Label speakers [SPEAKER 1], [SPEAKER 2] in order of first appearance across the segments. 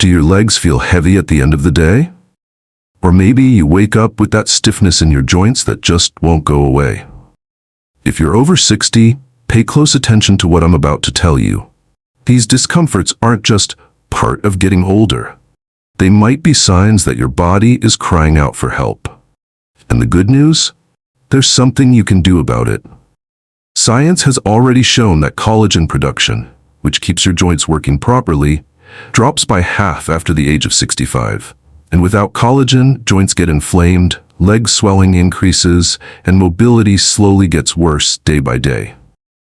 [SPEAKER 1] Do your legs feel heavy at the end of the day? Or maybe you wake up with that stiffness in your joints that just won't go away. If you're over 60, pay close attention to what I'm about to tell you. These discomforts aren't just part of getting older. They might be signs that your body is crying out for help. And the good news? There's something you can do about it. Science has already shown that collagen production, which keeps your joints working properly, drops by half after the age of 65. And without collagen, joints get inflamed, leg swelling increases, and mobility slowly gets worse day by day.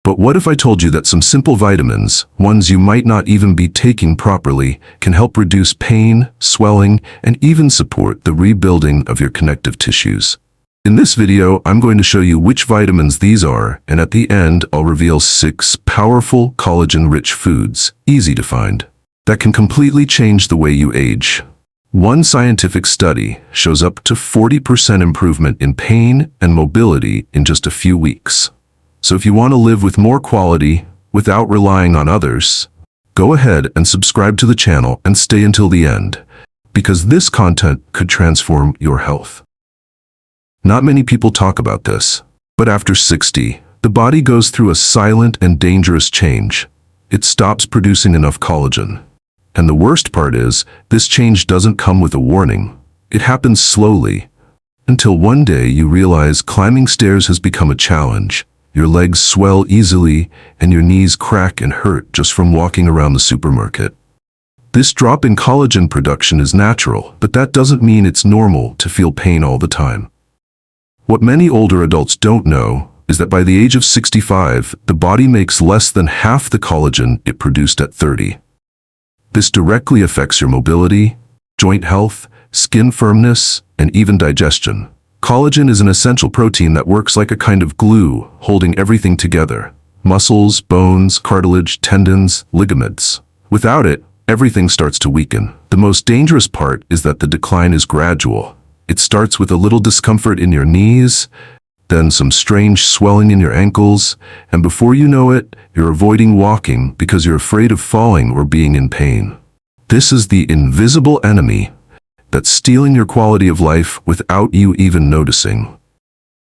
[SPEAKER 1] But what if I told you that some simple vitamins, ones you might not even be taking properly, can help reduce pain, swelling, and even support the rebuilding of your connective tissues? In this video, I'm going to show you which vitamins these are, and at the end, I'll reveal 6 powerful collagen-rich foods, easy to find, that can completely change the way you age. One scientific study shows up to 40% improvement in pain and mobility in just a few weeks. So if you want to live with more quality without relying on others, go ahead and subscribe to the channel and stay until the end, because this content could transform your health. Not many people talk about this, but after 60, the body goes through a silent and dangerous change. It stops producing enough collagen. And the worst part is, this change doesn't come with a warning. It happens slowly, until one day you realize climbing stairs has become a challenge. Your legs swell easily, and your knees crack and hurt just from walking around the supermarket. This drop in collagen production is natural, but that doesn't mean it's normal to feel pain all the time. What many older adults don't know is that by the age of 65, the body makes less than half the collagen it produced at 30. This directly affects your mobility, joint health, skin firmness, and even digestion. Collagen is an essential protein that works like a kind of glue, holding everything together: muscles, bones, cartilage, tendons, ligaments. Without it, everything starts to weaken. The most dangerous part is that the decline is gradual. It starts with a little discomfort in your knees, then some strange swelling in your ankles, and before you know it, you're avoiding walking because you're afraid of falling or being in pain. This is the invisible enemy that's stealing your quality of life without you even noticing.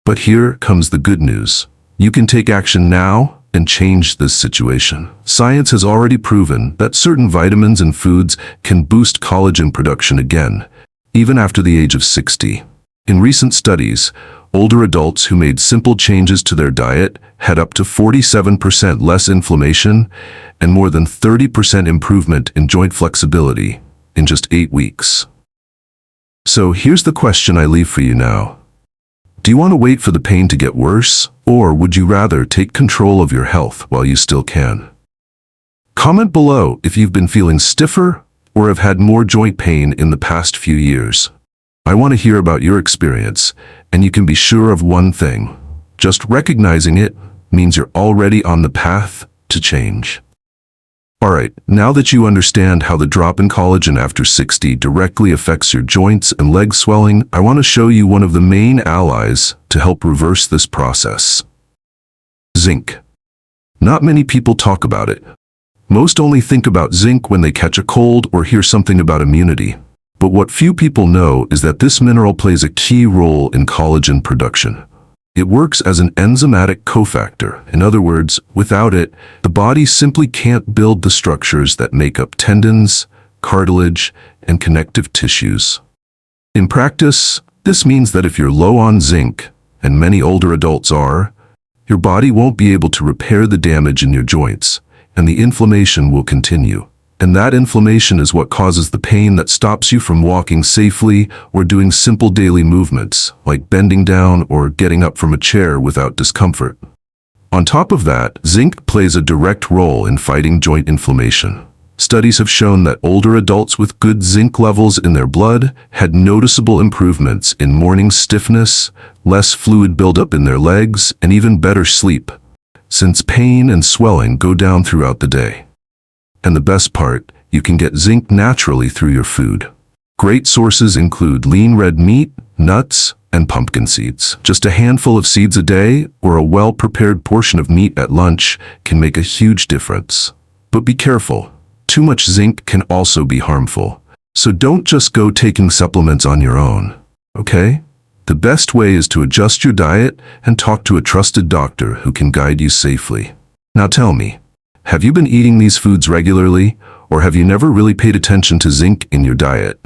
[SPEAKER 1] But here comes the good news. You can take action now and change this situation. Science has already proven that certain vitamins and foods can boost collagen production again, even after the age of 60. In recent studies, older adults who made simple changes to their diet had up to 47% less inflammation and more than 30% improvement in joint flexibility in just 8 weeks. So here's the question I leave for you now. Do you want to wait for the pain to get worse, or would you rather take control of your health while you still can? Comment below if you've been feeling stiffer or have had more joint pain in the past few years. I want to hear about your experience, and you can be sure of one thing. Just recognizing it means you're already on the path to change. Alright, now that you understand how the drop in collagen after 60 directly affects your joints and leg swelling, I want to show you one of the main allies to help reverse this process. Zinc. Not many people talk about it. Most only think about zinc when they catch a cold or hear something about immunity. But what few people know is that this mineral plays a key role in collagen production. It works as an enzymatic cofactor. In other words, without it, the body simply can't build the structures that make up tendons, cartilage, and connective tissues. In practice, this means that if you're low on zinc, and many older adults are, your body won't be able to repair the damage in your joints, and the inflammation will continue. And that inflammation is what causes the pain that stops you from walking safely or doing simple daily movements, like bending down or getting up from a chair without discomfort. On top of that, zinc plays a direct role in fighting joint inflammation. Studies have shown that older adults with good zinc levels in their blood had noticeable improvements in morning stiffness, less fluid buildup in their legs, and even better sleep, since pain and swelling go down throughout the day. And the best part, you can get zinc naturally through your food. Great sources include lean red meat, nuts, and pumpkin seeds. Just a handful of seeds a day or a well-prepared portion of meat at lunch can make a huge difference. But be careful. too much zinc can also be harmful. So don't just go taking supplements on your own, okay? The best way is to adjust your diet and talk to a trusted doctor who can guide you safely. Now tell me, have you been eating these foods regularly, or have you never really paid attention to zinc in your diet?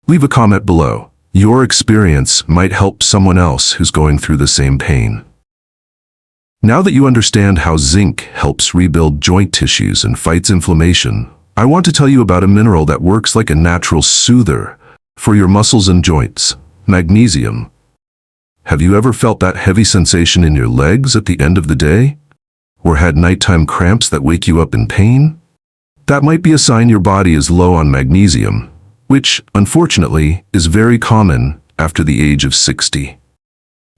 [SPEAKER 1] Leave a comment below. Your experience might help someone else who's going through the same pain. Now that you understand how zinc helps rebuild joint tissues and fights inflammation, I want to tell you about a mineral that works like a natural soother for your muscles and joints: magnesium. Have you ever felt that heavy sensation in your legs at the end of the day? Or had nighttime cramps that wake you up in pain? That might be a sign your body is low on magnesium, which, unfortunately, is very common after the age of 60.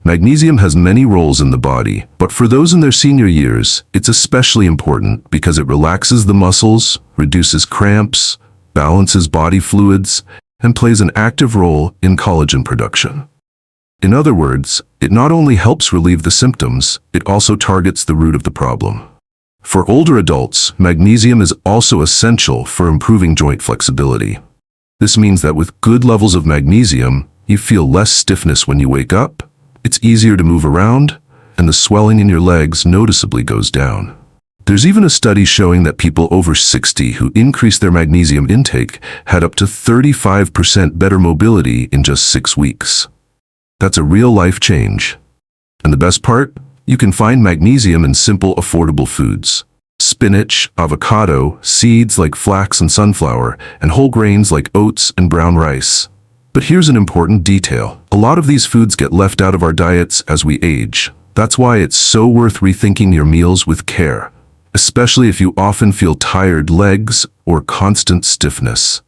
[SPEAKER 1] Magnesium has many roles in the body, but for those in their senior years, it's especially important because it relaxes the muscles, reduces cramps, balances body fluids, and plays an active role in collagen production. In other words, it not only helps relieve the symptoms, it also targets the root of the problem. For older adults, magnesium is also essential for improving joint flexibility. This means that with good levels of magnesium, you feel less stiffness when you wake up, it's easier to move around, and the swelling in your legs noticeably goes down. There's even a study showing that people over 60 who increased their magnesium intake had up to 35% better mobility in just 6 weeks. That's a real life change. And the best part? You can find magnesium in simple, affordable foods: spinach, avocado, seeds like flax and sunflower, and whole grains like oats and brown rice. But here's an important detail. A lot of these foods get left out of our diets as we age. That's why it's so worth rethinking your meals with care, especially if you often feel tired legs or constant stiffness.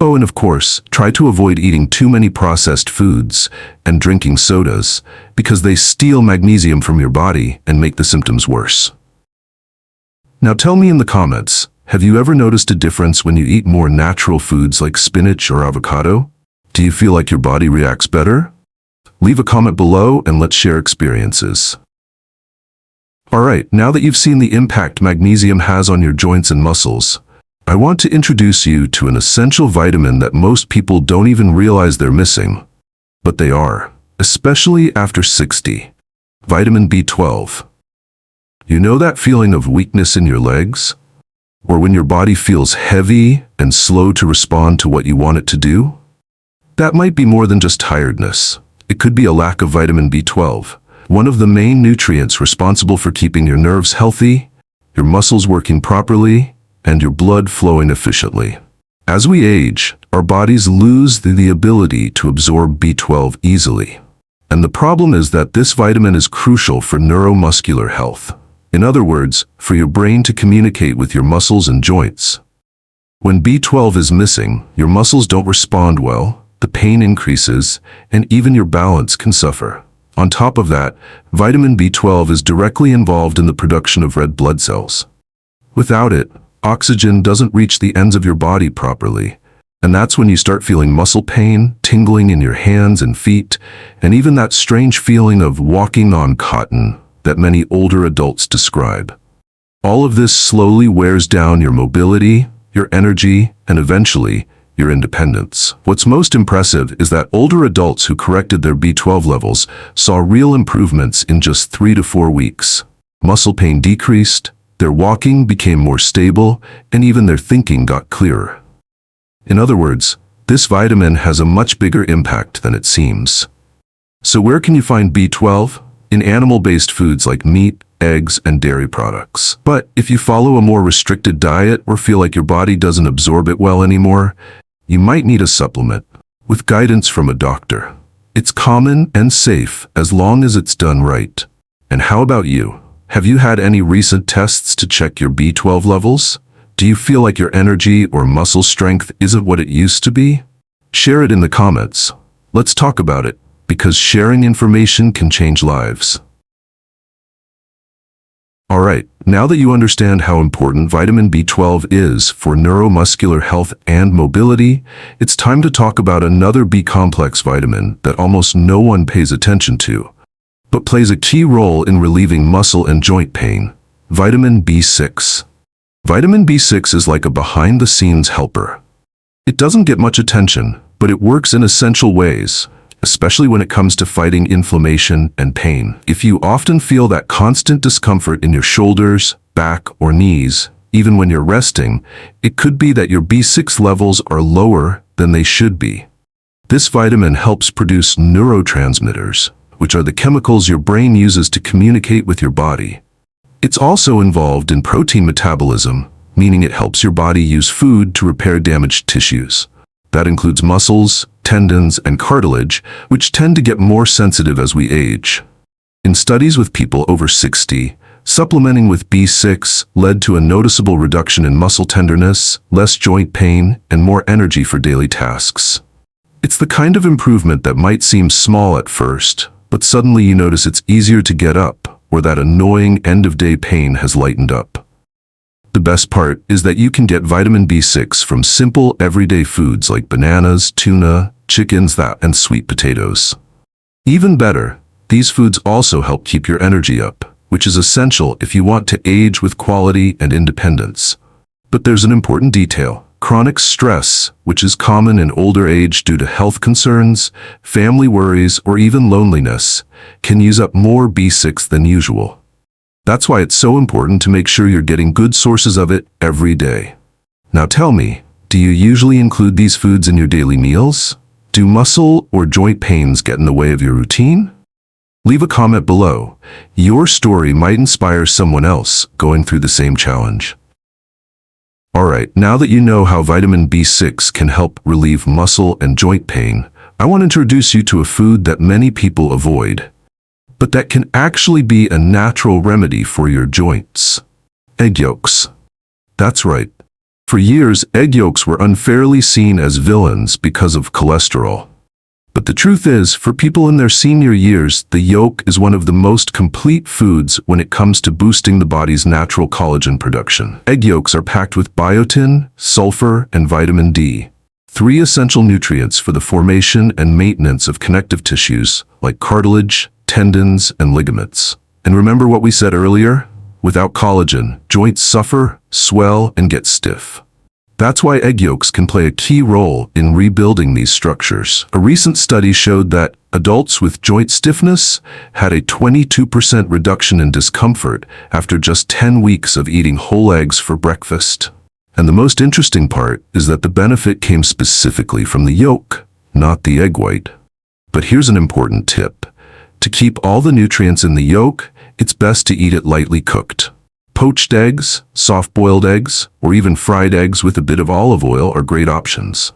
[SPEAKER 1] Oh, and of course, try to avoid eating too many processed foods and drinking sodas because they steal magnesium from your body and make the symptoms worse. Now tell me in the comments, have you ever noticed a difference when you eat more natural foods like spinach or avocado? Do you feel like your body reacts better? Leave a comment below and let's share experiences. Alright, now that you've seen the impact magnesium has on your joints and muscles, I want to introduce you to an essential vitamin that most people don't even realize they're missing. But they are, especially after 60. Vitamin B12. You know that feeling of weakness in your legs? Or when your body feels heavy and slow to respond to what you want it to do? That might be more than just tiredness. It could be a lack of vitamin B12, one of the main nutrients responsible for keeping your nerves healthy, your muscles working properly, and your blood flowing efficiently. As we age, our bodies lose the ability to absorb B12 easily. And the problem is that this vitamin is crucial for neuromuscular health. In other words, for your brain to communicate with your muscles and joints. When B12 is missing, your muscles don't respond well, the pain increases, and even your balance can suffer. On top of that, vitamin B12 is directly involved in the production of red blood cells. Without it, oxygen doesn't reach the ends of your body properly, and that's when you start feeling muscle pain, tingling in your hands and feet, and even that strange feeling of walking on cotton that many older adults describe. All of this slowly wears down your mobility, your energy, and eventually, your independence. What's most impressive is that older adults who corrected their B12 levels saw real improvements in just 3 to 4 weeks. Muscle pain decreased, their walking became more stable, and even their thinking got clearer. In other words, this vitamin has a much bigger impact than it seems. So where can you find B12? In animal-based foods like meat, eggs, and dairy products. But if you follow a more restricted diet or feel like your body doesn't absorb it well anymore, you might need a supplement with guidance from a doctor. It's common and safe as long as it's done right. And how about you? Have you had any recent tests to check your B12 levels? Do you feel like your energy or muscle strength isn't what it used to be? Share it in the comments. Let's talk about it, because sharing information can change lives. Alright, now that you understand how important vitamin B12 is for neuromuscular health and mobility, it's time to talk about another B-complex vitamin that almost no one pays attention to, but plays a key role in relieving muscle and joint pain: vitamin B6. Vitamin B6 is like a behind-the-scenes helper. It doesn't get much attention, but it works in essential ways, especially when it comes to fighting inflammation and pain. If you often feel that constant discomfort in your shoulders, back, or knees, even when you're resting, it could be that your B6 levels are lower than they should be. This vitamin helps produce neurotransmitters, which are the chemicals your brain uses to communicate with your body. It's also involved in protein metabolism, meaning it helps your body use food to repair damaged tissues. That includes muscles, tendons, and cartilage, which tend to get more sensitive as we age. In studies with people over 60, supplementing with B6 led to a noticeable reduction in muscle tenderness, less joint pain, and more energy for daily tasks. It's the kind of improvement that might seem small at first, but suddenly you notice it's easier to get up, or that annoying end-of-day pain has lightened up. The best part is that you can get vitamin B6 from simple everyday foods like bananas, tuna, chickens, and sweet potatoes. Even better, these foods also help keep your energy up, which is essential if you want to age with quality and independence. But there's an important detail. Chronic stress, which is common in older age due to health concerns, family worries, or even loneliness, can use up more B6 than usual. That's why it's so important to make sure you're getting good sources of it every day. Now tell me, do you usually include these foods in your daily meals? Do muscle or joint pains get in the way of your routine? Leave a comment below. Your story might inspire someone else going through the same challenge. Alright, now that you know how vitamin B6 can help relieve muscle and joint pain, I want to introduce you to a food that many people avoid, but that can actually be a natural remedy for your joints. Egg yolks. That's right. For years, egg yolks were unfairly seen as villains because of cholesterol. But the truth is, for people in their senior years, the yolk is one of the most complete foods when it comes to boosting the body's natural collagen production. Egg yolks are packed with biotin, sulfur, and vitamin D, 3 essential nutrients for the formation and maintenance of connective tissues like cartilage, tendons, and ligaments. And remember what we said earlier? Without collagen, joints suffer, swell, and get stiff. That's why egg yolks can play a key role in rebuilding these structures. A recent study showed that adults with joint stiffness had a 22% reduction in discomfort after just 10 weeks of eating whole eggs for breakfast. And the most interesting part is that the benefit came specifically from the yolk, not the egg white. But here's an important tip. To keep all the nutrients in the yolk, it's best to eat it lightly cooked. Poached eggs, soft-boiled eggs, or even fried eggs with a bit of olive oil are great options.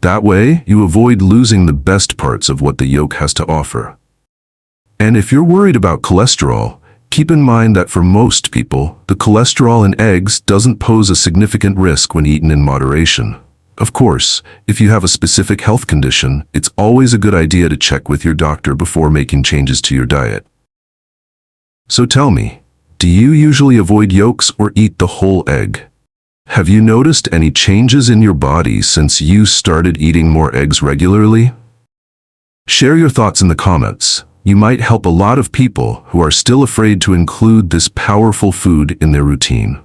[SPEAKER 1] That way, you avoid losing the best parts of what the yolk has to offer. And if you're worried about cholesterol, keep in mind that for most people, the cholesterol in eggs doesn't pose a significant risk when eaten in moderation. Of course, if you have a specific health condition, it's always a good idea to check with your doctor before making changes to your diet. So tell me, do you usually avoid yolks or eat the whole egg? Have you noticed any changes in your body since you started eating more eggs regularly? Share your thoughts in the comments. You might help a lot of people who are still afraid to include this powerful food in their routine.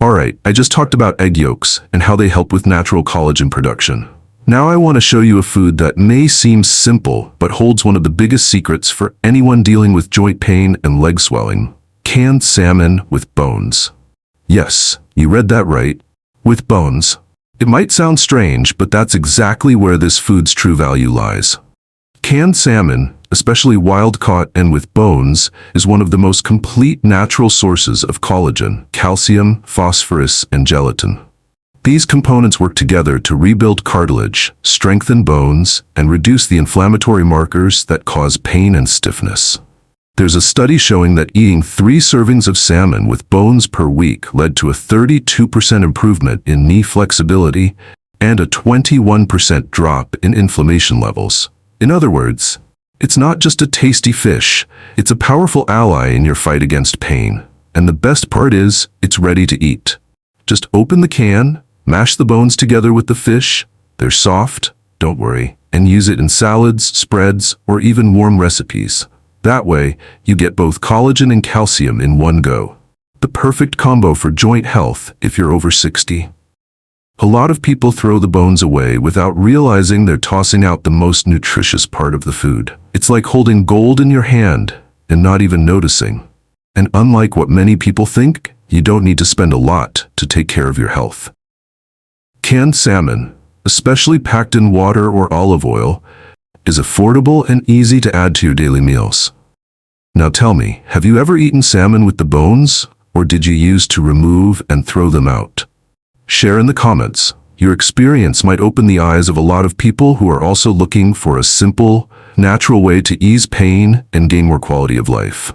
[SPEAKER 1] Alright, I just talked about egg yolks and how they help with natural collagen production. Now I want to show you a food that may seem simple, but holds one of the biggest secrets for anyone dealing with joint pain and leg swelling. Canned salmon with bones. Yes, you read that right. With bones. It might sound strange, but that's exactly where this food's true value lies. Canned salmon, especially wild-caught and with bones, is one of the most complete natural sources of collagen, calcium, phosphorus, and gelatin. These components work together to rebuild cartilage, strengthen bones, and reduce the inflammatory markers that cause pain and stiffness. There's a study showing that eating 3 servings of salmon with bones per week led to a 32% improvement in knee flexibility and a 21% drop in inflammation levels. In other words, it's not just a tasty fish, it's a powerful ally in your fight against pain. And the best part is, it's ready to eat. Just open the can, mash the bones together with the fish, they're soft, don't worry, and use it in salads, spreads, or even warm recipes. That way, you get both collagen and calcium in one go. The perfect combo for joint health if you're over 60. A lot of people throw the bones away without realizing they're tossing out the most nutritious part of the food. It's like holding gold in your hand and not even noticing. And unlike what many people think, you don't need to spend a lot to take care of your health. Canned salmon, especially packed in water or olive oil, is affordable and easy to add to your daily meals. Now tell me, have you ever eaten salmon with the bones, or did you use to remove and throw them out? Share in the comments. Your experience might open the eyes of a lot of people who are also looking for a simple, natural way to ease pain and gain more quality of life.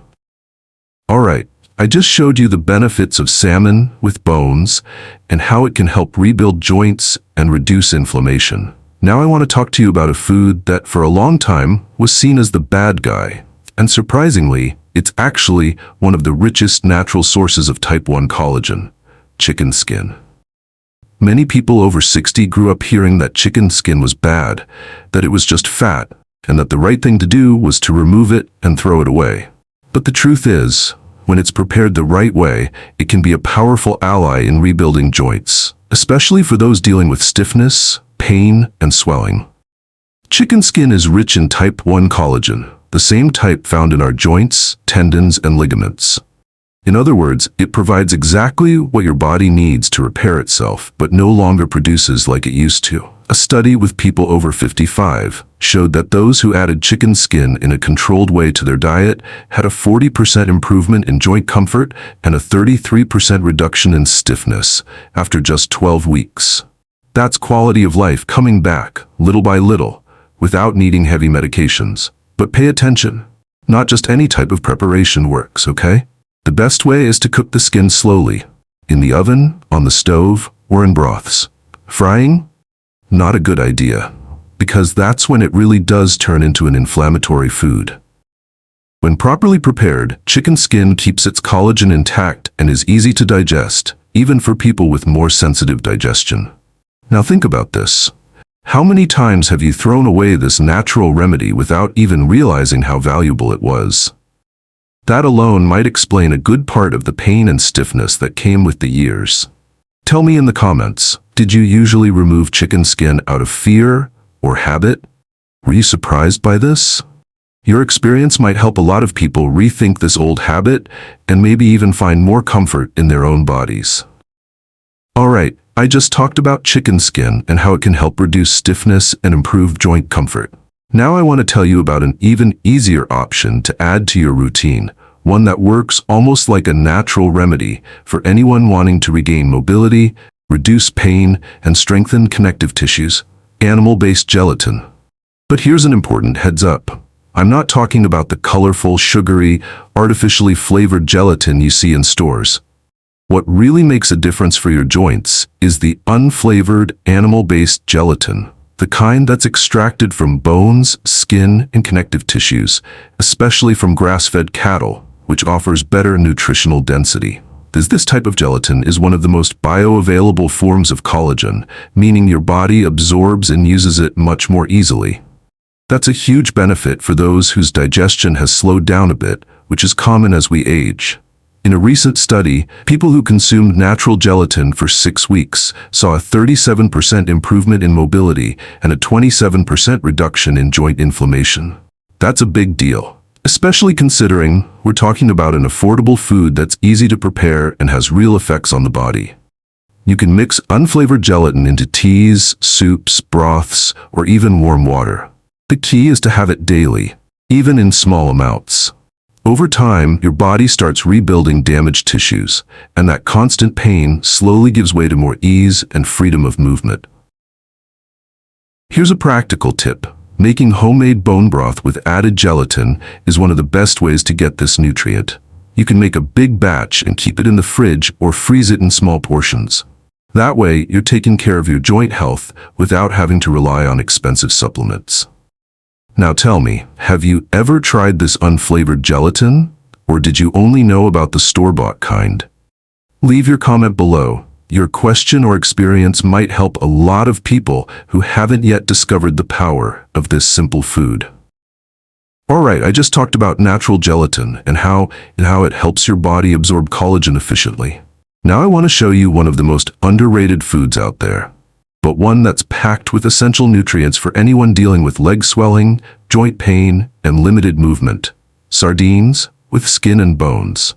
[SPEAKER 1] Alright, I just showed you the benefits of salmon with bones and how it can help rebuild joints and reduce inflammation. Now I want to talk to you about a food that for a long time was seen as the bad guy. And surprisingly, it's actually one of the richest natural sources of type 1 collagen, chicken skin. Many people over 60 grew up hearing that chicken skin was bad, that it was just fat, and that the right thing to do was to remove it and throw it away. But the truth is, when it's prepared the right way, it can be a powerful ally in rebuilding joints, especially for those dealing with stiffness, pain, and swelling. Chicken skin is rich in type 1 collagen, the same type found in our joints, tendons, and ligaments. In other words, it provides exactly what your body needs to repair itself, but no longer produces like it used to. A study with people over 55 showed that those who added chicken skin in a controlled way to their diet had a 40% improvement in joint comfort and a 33% reduction in stiffness after just 12 weeks. That's quality of life coming back, little by little, without needing heavy medications. But pay attention. Not just any type of preparation works, okay? The best way is to cook the skin slowly, in the oven, on the stove, or in broths. Frying? Not a good idea, because that's when it really does turn into an inflammatory food. When properly prepared, chicken skin keeps its collagen intact and is easy to digest, even for people with more sensitive digestion. Now think about this. How many times have you thrown away this natural remedy without even realizing how valuable it was? That alone might explain a good part of the pain and stiffness that came with the years. Tell me in the comments, did you usually remove chicken skin out of fear or habit? Were you surprised by this? Your experience might help a lot of people rethink this old habit and maybe even find more comfort in their own bodies. Alright, I just talked about chicken skin and how it can help reduce stiffness and improve joint comfort. Now I want to tell you about an even easier option to add to your routine, one that works almost like a natural remedy for anyone wanting to regain mobility, reduce pain, and strengthen connective tissues: animal-based gelatin. But here's an important heads up. I'm not talking about the colorful, sugary, artificially flavored gelatin you see in stores. What really makes a difference for your joints is the unflavored, animal-based gelatin. The kind that's extracted from bones, skin, and connective tissues, especially from grass-fed cattle, which offers better nutritional density. This type of gelatin is one of the most bioavailable forms of collagen, meaning your body absorbs and uses it much more easily. That's a huge benefit for those whose digestion has slowed down a bit, which is common as we age. In a recent study, people who consumed natural gelatin for 6 weeks saw a 37% improvement in mobility and a 27% reduction in joint inflammation. That's a big deal, especially considering we're talking about an affordable food that's easy to prepare and has real effects on the body. You can mix unflavored gelatin into teas, soups, broths, or even warm water. The key is to have it daily, even in small amounts. Over time, your body starts rebuilding damaged tissues, and that constant pain slowly gives way to more ease and freedom of movement. Here's a practical tip. Making homemade bone broth with added gelatin is one of the best ways to get this nutrient. You can make a big batch and keep it in the fridge or freeze it in small portions. That way, you're taking care of your joint health without having to rely on expensive supplements. Now tell me, have you ever tried this unflavored gelatin? Or did you only know about the store-bought kind? Leave your comment below. Your question or experience might help a lot of people who haven't yet discovered the power of this simple food. Alright, I just talked about natural gelatin and how it helps your body absorb collagen efficiently. Now I want to show you one of the most underrated foods out there, but one that's packed with essential nutrients for anyone dealing with leg swelling, joint pain, and limited movement. Sardines with skin and bones.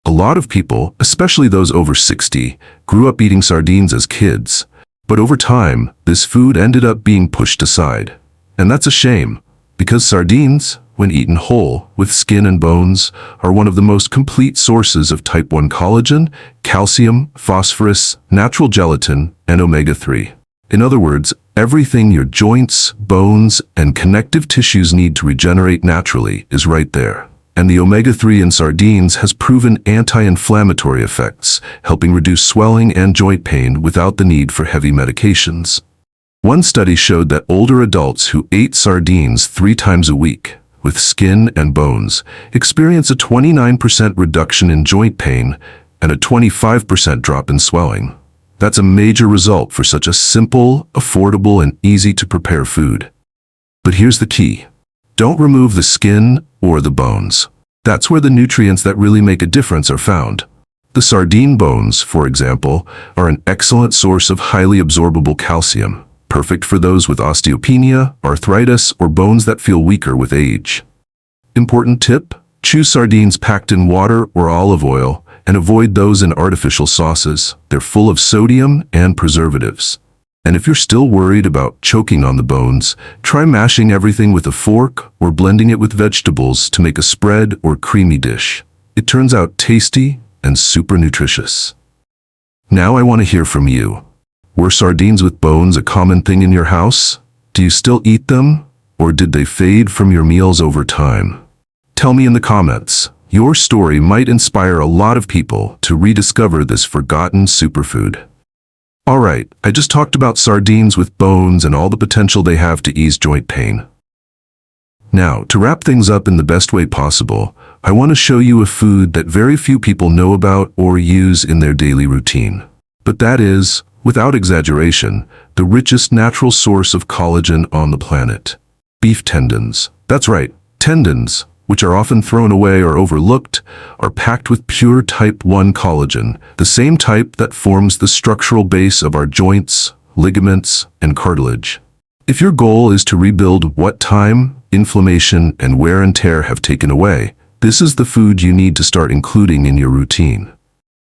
[SPEAKER 1] A lot of people, especially those over 60, grew up eating sardines as kids, but over time, this food ended up being pushed aside. And that's a shame, because sardines, when eaten whole, with skin and bones, are one of the most complete sources of type 1 collagen, calcium, phosphorus, natural gelatin, and omega-3. In other words, everything your joints, bones, and connective tissues need to regenerate naturally is right there. And the omega-3 in sardines has proven anti-inflammatory effects, helping reduce swelling and joint pain without the need for heavy medications. One study showed that older adults who ate sardines 3 times a week, with skin and bones, experience a 29% reduction in joint pain and a 25% drop in swelling. That's a major result for such a simple, affordable, and easy-to-prepare food. But here's the key. Don't remove the skin or the bones. That's where the nutrients that really make a difference are found. The sardine bones, for example, are an excellent source of highly absorbable calcium, perfect for those with osteopenia, arthritis, or bones that feel weaker with age. Important tip: choose sardines packed in water or olive oil, and avoid those in artificial sauces. They're full of sodium and preservatives. And if you're still worried about choking on the bones, try mashing everything with a fork or blending it with vegetables to make a spread or creamy dish. It turns out tasty and super nutritious. Now I want to hear from you. Were sardines with bones a common thing in your house? Do you still eat them? Or did they fade from your meals over time? Tell me in the comments. Your story might inspire a lot of people to rediscover this forgotten superfood. Alright, I just talked about sardines with bones and all the potential they have to ease joint pain. Now, to wrap things up in the best way possible, I want to show you a food that very few people know about or use in their daily routine. But that is, without exaggeration, the richest natural source of collagen on the planet. Beef tendons. That's right, tendons, which are often thrown away or overlooked, are packed with pure type 1 collagen, the same type that forms the structural base of our joints, ligaments, and cartilage. If your goal is to rebuild what time, inflammation, and wear and tear have taken away, this is the food you need to start including in your routine.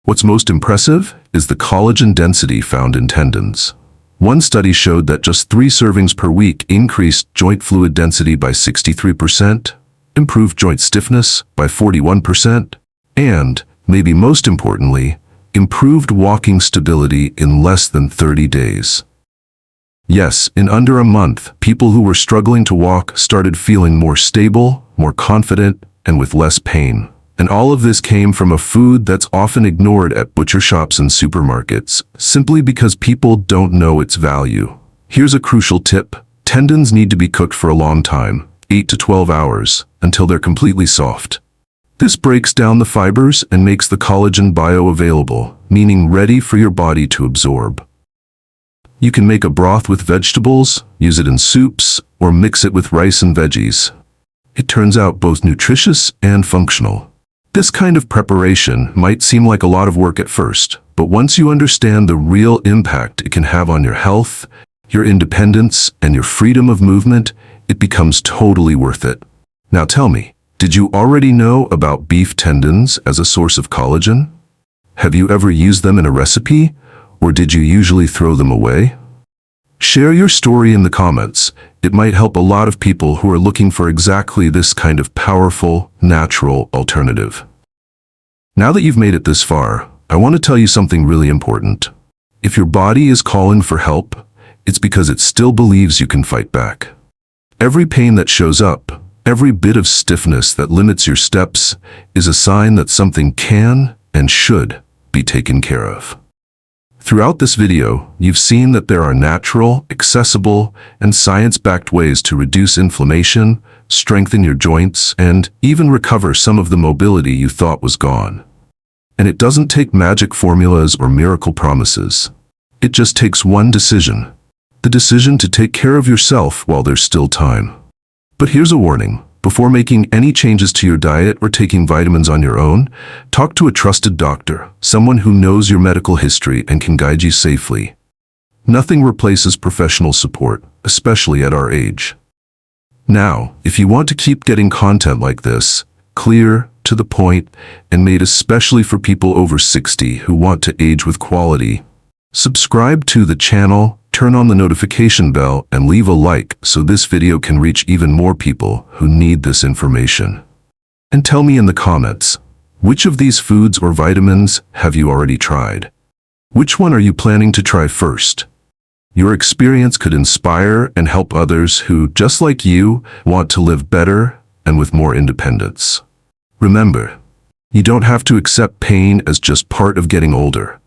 [SPEAKER 1] What's most impressive is the collagen density found in tendons. One study showed that just 3 servings per week increased joint fluid density by 63%, improved joint stiffness by 41%, and, maybe most importantly, improved walking stability in less than 30 days. Yes, in under a month, people who were struggling to walk started feeling more stable, more confident, and with less pain. And all of this came from a food that's often ignored at butcher shops and supermarkets, simply because people don't know its value. Here's a crucial tip. Tendons need to be cooked for a long time, 8 to 12 hours, until they're completely soft. This breaks down the fibers and makes the collagen bioavailable, meaning ready for your body to absorb. You can make a broth with vegetables, use it in soups, or mix it with rice and veggies. It turns out both nutritious and functional. This kind of preparation might seem like a lot of work at first, but once you understand the real impact it can have on your health, your independence, and your freedom of movement, it becomes totally worth it. Now tell me, did you already know about beef tendons as a source of collagen? Have you ever used them in a recipe, or did you usually throw them away? Share your story in the comments. It might help a lot of people who are looking for exactly this kind of powerful, natural alternative. Now that you've made it this far, I want to tell you something really important. If your body is calling for help, it's because it still believes you can fight back. Every pain that shows up, every bit of stiffness that limits your steps, is a sign that something can and should be taken care of. Throughout this video, you've seen that there are natural, accessible, and science-backed ways to reduce inflammation, strengthen your joints, and even recover some of the mobility you thought was gone. And it doesn't take magic formulas or miracle promises. It just takes one decision. The decision to take care of yourself while there's still time. But here's a warning. Before making any changes to your diet or taking vitamins on your own, talk to a trusted doctor, someone who knows your medical history and can guide you safely. Nothing replaces professional support, especially at our age. Now, if you want to keep getting content like this, clear, to the point, and made especially for people over 60 who want to age with quality, subscribe to the channel, turn on the notification bell, and leave a like so this video can reach even more people who need this information. And tell me in the comments, which of these foods or vitamins have you already tried? Which one are you planning to try first? Your experience could inspire and help others who, just like you, want to live better and with more independence. Remember, you don't have to accept pain as just part of getting older.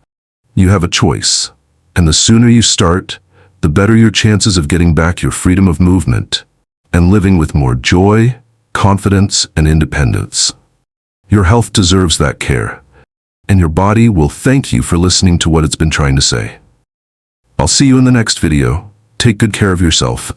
[SPEAKER 1] You have a choice, and the sooner you start, the better your chances of getting back your freedom of movement and living with more joy, confidence, and independence. Your health deserves that care, and your body will thank you for listening to what it's been trying to say. I'll see you in the next video. Take good care of yourself.